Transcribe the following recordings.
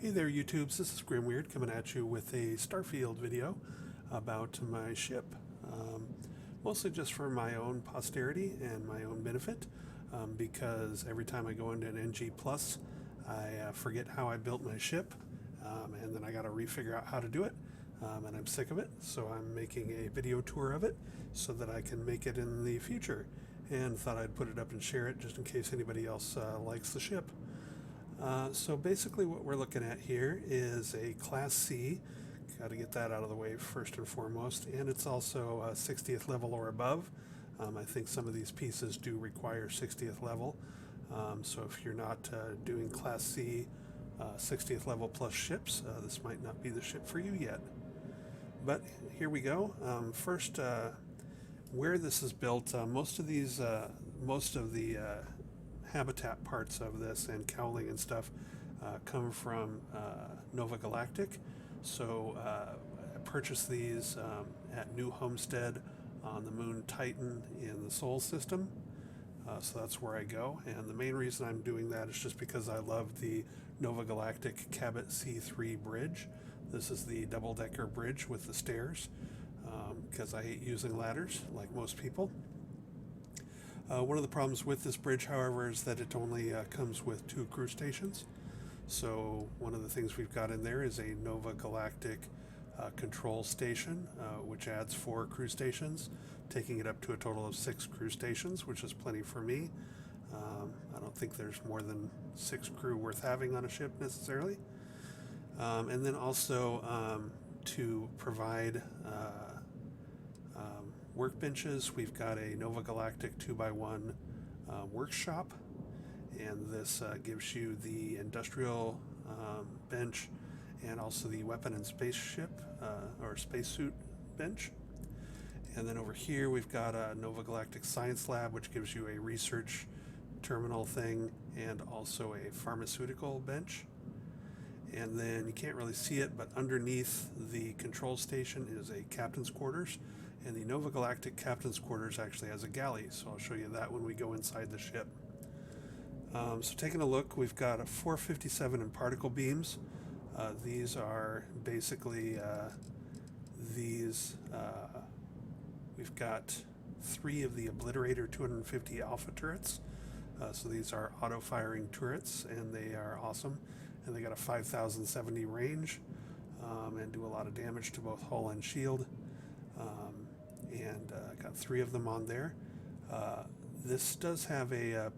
Hey there, YouTubes. This is Grimweird coming at you with a Starfield video about my ship. Mostly just for my own posterity and my own benefit, because every time I go into an NG Plus, I forget how I built my ship, and then I got to refigure out how to do it, and I'm sick of it. So I'm making a video tour of it so that I can make it in the future, and thought I'd put it up and share it just in case anybody else likes the ship. So basically what we're looking at here is a Class C. Got to get that out of the way first and foremost. And it's also 60th level or above. I think some of these pieces do require 60th level. So if you're not doing Class C 60th level plus ships, this might not be the ship for you yet. But here we go. First, where this is built, most of the habitat parts of this and cowling and stuff come from Nova Galactic. So I purchased these at New Homestead on the moon Titan in the Sol system. So that's where I go. And the main reason I'm doing that is just because I love the Nova Galactic Cabot C3 bridge. This is the double-decker bridge with the stairs, because I hate using ladders like most people. One of the problems with this bridge, however, is that it only comes with 2 crew stations. So one of the things we've got in there is a Nova Galactic control station, which adds 4 crew stations, taking it up to a total of 6 crew stations, which is plenty for me. I don't think there's more than 6 crew worth having on a ship necessarily. And then also to provide workbenches, we've got a Nova Galactic 2x1 workshop, and this gives you the industrial bench and also the weapon and spaceship or spacesuit bench. And then over here we've got a Nova Galactic Science Lab, which gives you a research terminal thing and also a pharmaceutical bench. And then you can't really see it, but underneath the control station is a captain's quarters, and the Nova Galactic captain's quarters actually has a galley, so I'll show you that when we go inside the ship. So taking a look, we've got a 457 in particle beams. These are basically we've got 3 of the Obliterator 250 alpha turrets. So these are auto-firing turrets, and they are awesome. And they got a 5,070 range, and do a lot of damage to both hull and shield. And got 3 of them on there. This does have a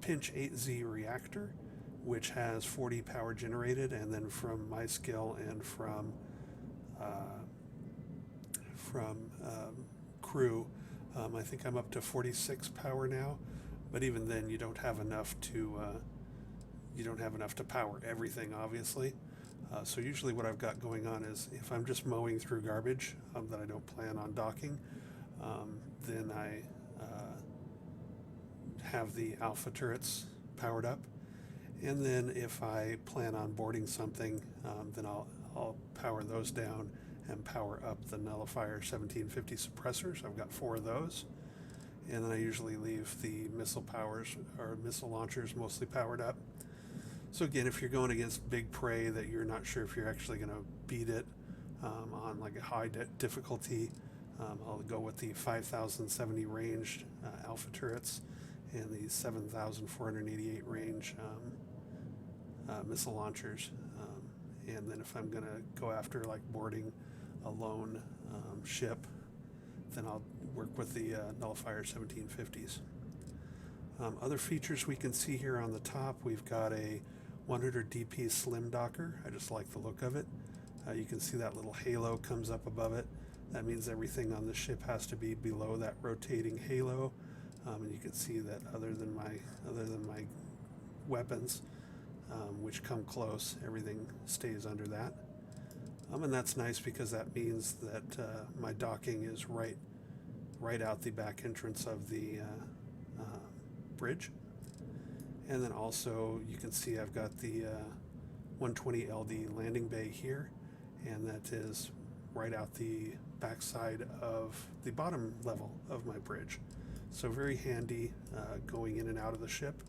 Pinch 8Z reactor, which has 40 power generated, and then from my skill and from crew, I think I'm up to 46 power now. But even then, you don't have enough to power everything, obviously. So usually, what I've got going on is if I'm just mowing through garbage that I don't plan on docking, then I have the alpha turrets powered up. And then if I plan on boarding something, then I'll power those down and power up the nullifier 1750 suppressors. I've got 4 of those. And then I usually leave the missile launchers mostly powered up. So again, if you're going against big prey that you're not sure if you're actually going to beat it on like a high difficulty, I'll go with the 5,070 range alpha turrets and the 7,488 range missile launchers. And then if I'm going to go after like boarding a lone ship, then I'll work with the nullifier 1750s. Other features we can see here on the top, we've got a 100 DP slim docker. I just like the look of it. You can see that little halo comes up above it. That means everything on the ship has to be below that rotating halo. And you can see that other than my weapons, which come close, everything stays under that. And that's nice because that means that my docking is right out the back entrance of the bridge. And then also you can see I've got the 120 LD landing bay here, and that is right out the backside of the bottom level of my bridge. So very handy going in and out of the ship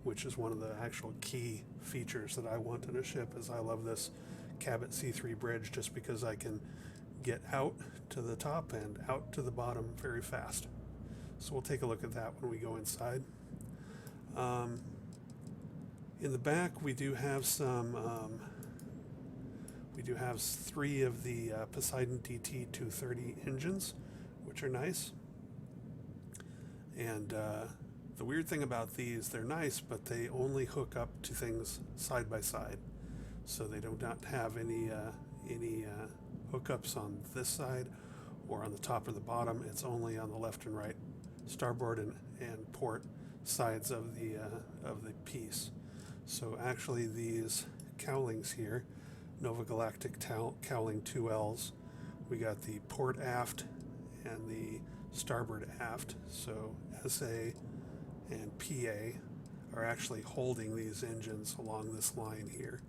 which is one of the actual key features that I want in a ship. Is I love this Cabot C3 bridge just because I can get out to the top and out to the bottom very fast. So we'll take a look at that when we go inside. In the back, we do have three of the Poseidon DT230 engines, which are nice. And the weird thing about these, they're nice, but they only hook up to things side by side. So they do not have any hookups on this side or on the top or the bottom. It's only on the left and right, starboard and port sides of the piece. So actually these cowlings here, Nova Galactic cowling 2Ls, we got the port aft and the starboard aft. So SA and PA are actually holding these engines along this line here.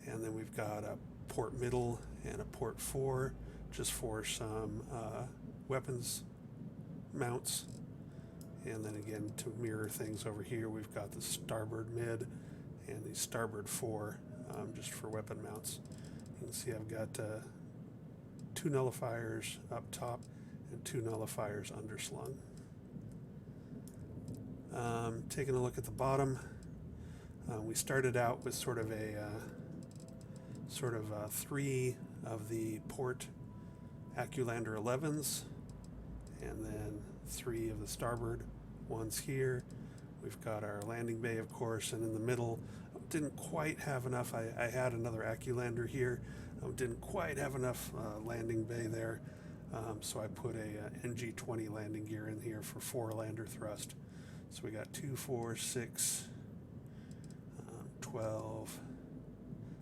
And then we've got a port middle and a port 4 just for some weapons mounts. And then again, to mirror things over here, we've got the starboard mid and the starboard 4 just for weapon mounts. You can see I've got 2 nullifiers up top and 2 nullifiers underslung. Taking a look at the bottom, we started out with sort of 3 of the port Acculander 11s, and then 3 of the starboard ones here. We've got our landing bay, of course, and in the middle, didn't quite have enough. I had another Acculander here. Didn't quite have enough landing bay there, so I put a NG20 landing gear in here for 4 lander thrust. So we got 2, 4, 6, 12,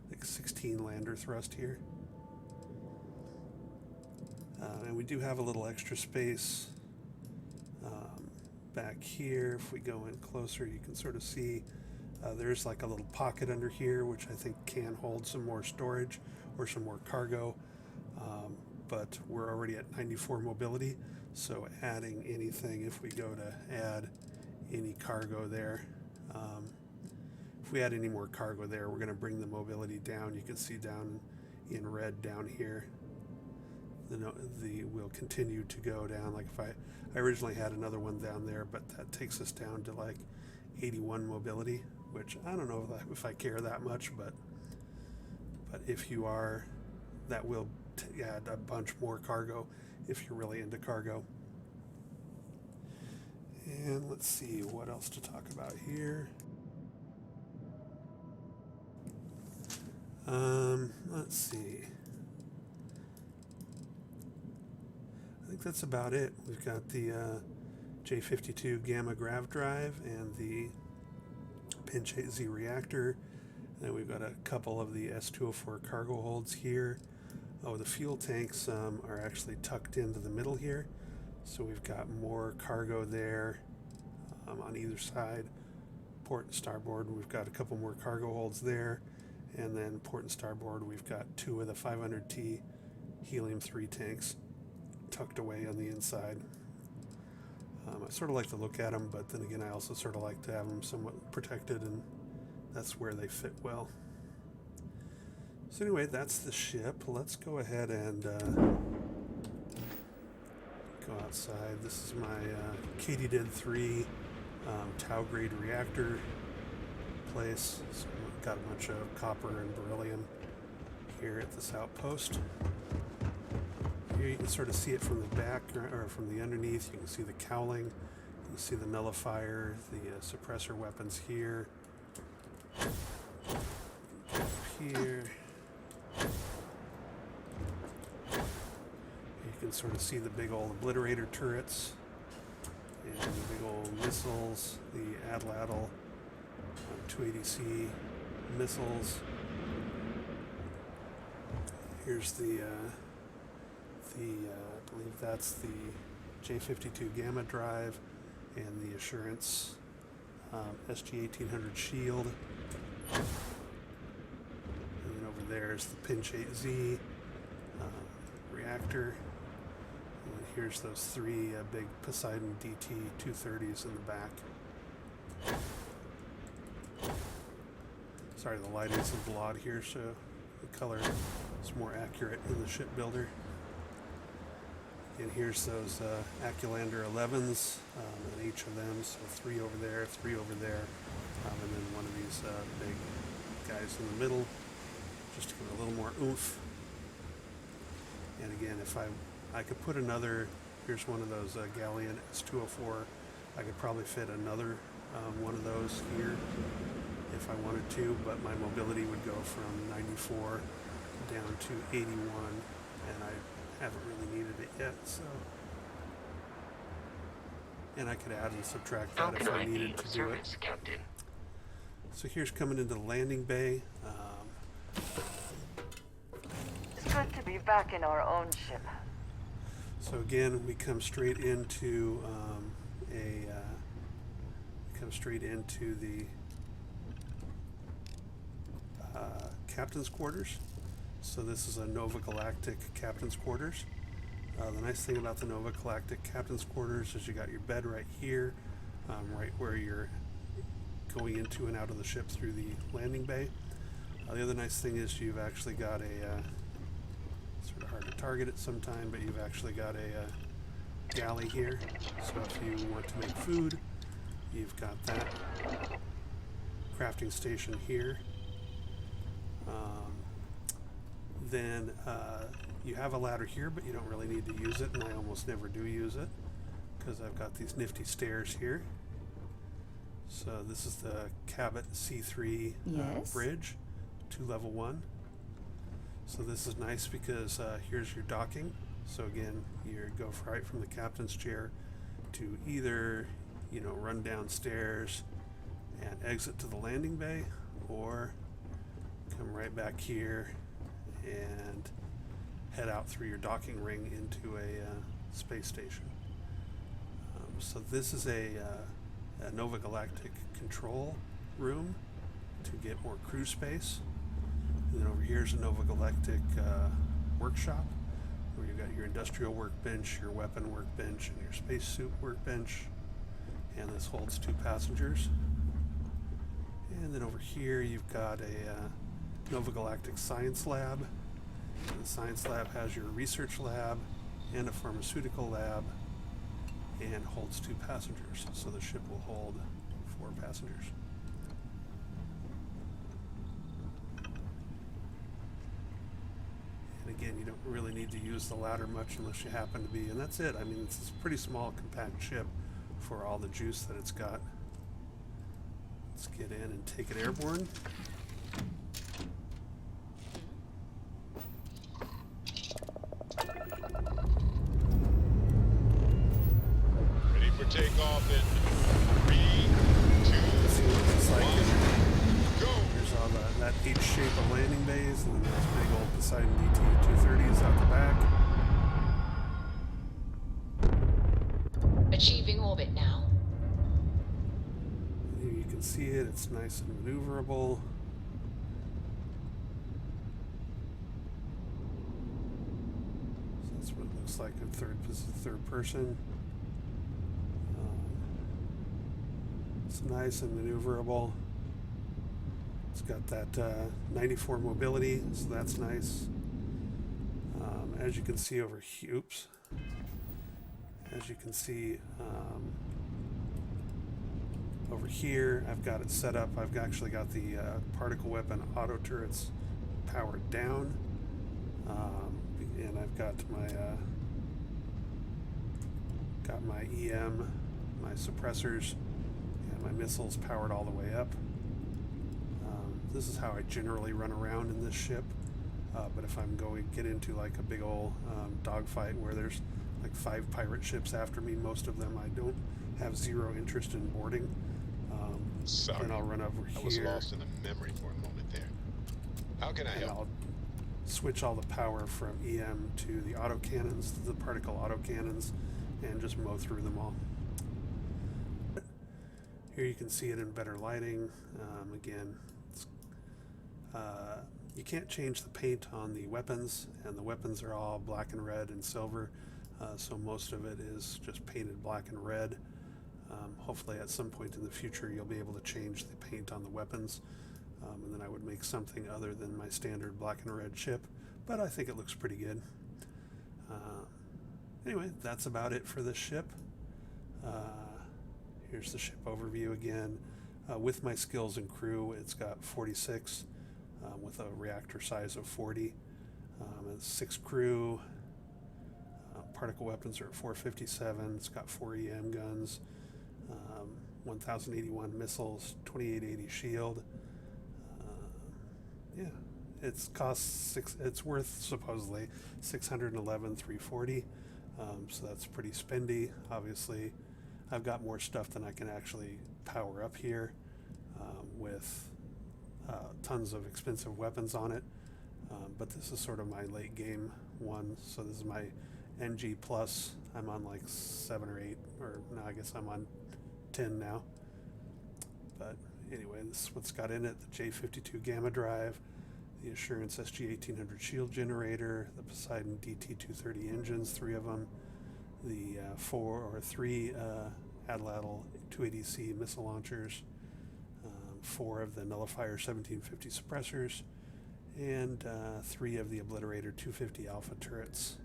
I think 16 lander thrust here. And we do have a little extra space back here. If we go in closer, you can sort of see there's like a little pocket under here, which I think can hold some more storage or some more cargo. But we're already at 94 mobility, so adding anything, if we go to add any cargo there, if we add any more cargo there, we're going to bring the mobility down. You can see down in red down here, will continue to go down. Like if I originally had another one down there, but that takes us down to like 81 mobility, which I don't know if I care that much, but if you are, that will add a bunch more cargo if you're really into cargo. And let's see what else to talk about here. Let's see. I think that's about it. We've got the J52 Gamma Grav Drive and the Pinch 8Z reactor. And then we've got a couple of the S204 cargo holds here. Oh, the fuel tanks are actually tucked into the middle here. So we've got more cargo there on either side. Port and starboard, we've got a couple more cargo holds there. And then port and starboard, we've got 2 of the 500T helium-3 tanks tucked away on the inside. I sort of like to look at them, but then again, I also sort of like to have them somewhat protected, and that's where they fit well. So anyway, that's the ship. Let's go ahead and go outside. This is my Katydid 3 Tau grade reactor place. So we've got a bunch of copper and beryllium here at this outpost. Here you can sort of see it from the back or from the underneath. You can see the cowling, you can see the nullifier, the suppressor weapons here. Here. You can sort of see the big old obliterator turrets and the big old missiles, the Atlatl 280C missiles. Here's the I believe that's the J52 Gamma Drive and the Assurance SG-1800 shield. And then over there is the Pinch 8Z reactor. And here's those 3 big Poseidon DT-230s in the back. Sorry, the lighting's a little odd here, so the color is more accurate in the shipbuilder. And here's those Aculander 11s, and each of them, so 3 over there, 3 over there, and then one of these big guys in the middle, just to give it a little more oomph. And again, if I could put another, here's one of those Galleon S204, I could probably fit another one of those here if I wanted to, but my mobility would go from 94 down to 81, and I haven't really needed it yet, so. And I could add and subtract that if I needed to do it. Captain. So here's coming into the landing bay. It's good to be back in our own ship. So again, we come straight into the captain's quarters. So this is a Nova Galactic captain's quarters. The nice thing about the Nova Galactic captain's quarters is you got your bed right here, right where you're going into and out of the ship through the landing bay. The other nice thing is you've actually got a, sort of hard to target at some time, but you've actually got a galley here. So if you want to make food, you've got that. Crafting station here. Then you have a ladder here, but you don't really need to use it, and I almost never do use it because I've got these nifty stairs here. So this is the Cabot C3 bridge to level 1. So this is nice because here's your docking. So again, you go right from the captain's chair to either, you know, run downstairs and exit to the landing bay, or come right back here and head out through your docking ring into a space station. So this is a Nova Galactic control room to get more crew space. And then over here is a Nova Galactic workshop where you've got your industrial workbench, your weapon workbench, and your spacesuit workbench. And this holds 2 passengers. And then over here you've got a Nova Galactic Science Lab. And the Science Lab has your research lab and a pharmaceutical lab and holds 2 passengers. So the ship will hold 4 passengers. And again, you don't really need to use the ladder much unless you happen to be, and that's it. I mean, it's a pretty small, compact ship for all the juice that it's got. Let's get in and take it airborne. Ready for takeoff in 3, 2, See what it looks like. 1, go! There's all that H shape of landing bays, and then there's big old Poseidon DT-230s out the back. Achieving orbit now. Here you can see it. It's nice and maneuverable. So that's what it looks like in third person. It's nice and maneuverable. It's got that 94 mobility, so that's nice. As you can see over here, oops. As you can see over here, I've got it set up. I've actually got the particle weapon auto turrets powered down, and I've got my EM, my suppressors, and my missiles powered all the way up. This is how I generally run around in this ship. But if I'm going to get into like a big old dogfight where there's like 5 pirate ships after me, most of them I don't have 0 interest in boarding. Sorry, then I'll run over here. I was lost in a memory for a moment there. How can I and help? I'll switch all the power from EM to the autocannons, the particle autocannons, and just mow through them all. Here you can see it in better lighting. Again, it's, you can't change the paint on the weapons, and the weapons are all black and red and silver, so most of it is just painted black and red. Hopefully at some point in the future you'll be able to change the paint on the weapons, And then I would make something other than my standard black and red ship, but I think it looks pretty good. Anyway, that's about it for this ship. Here's the ship overview again. With my skills and crew, it's got 46 with a reactor size of 40. It's 6 crew. Particle weapons are at 457. It's got 4 EM guns, 1081 missiles, 2880 shield. Yeah, it's worth supposedly 611,340. So that's pretty spendy. Obviously, I've got more stuff than I can actually power up here with tons of expensive weapons on it. But this is sort of my late game one. So this is my NG plus. I'm on like 7 or 8, or no, I guess I'm on 10 now. But anyway, this is what's got in it: the J52 gamma drive, the Assurance SG-1800 shield generator, the Poseidon DT-230 engines, 3 of them, the 3 Atlatl 280C missile launchers, 4 of the Nullifier 1750 suppressors, and 3 of the Obliterator 250 alpha turrets.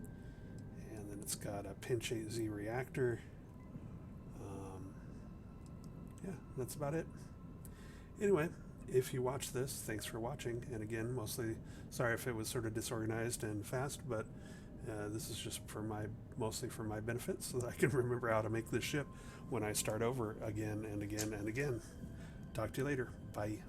And then it's got a Pinch 8Z reactor. Yeah, that's about it. Anyway, if you watch this, thanks for watching. And again, mostly sorry if it was sort of disorganized and fast, but this is just mostly for my benefit, so that I can remember how to make this ship when I start over again and again and again. Talk to you later. Bye.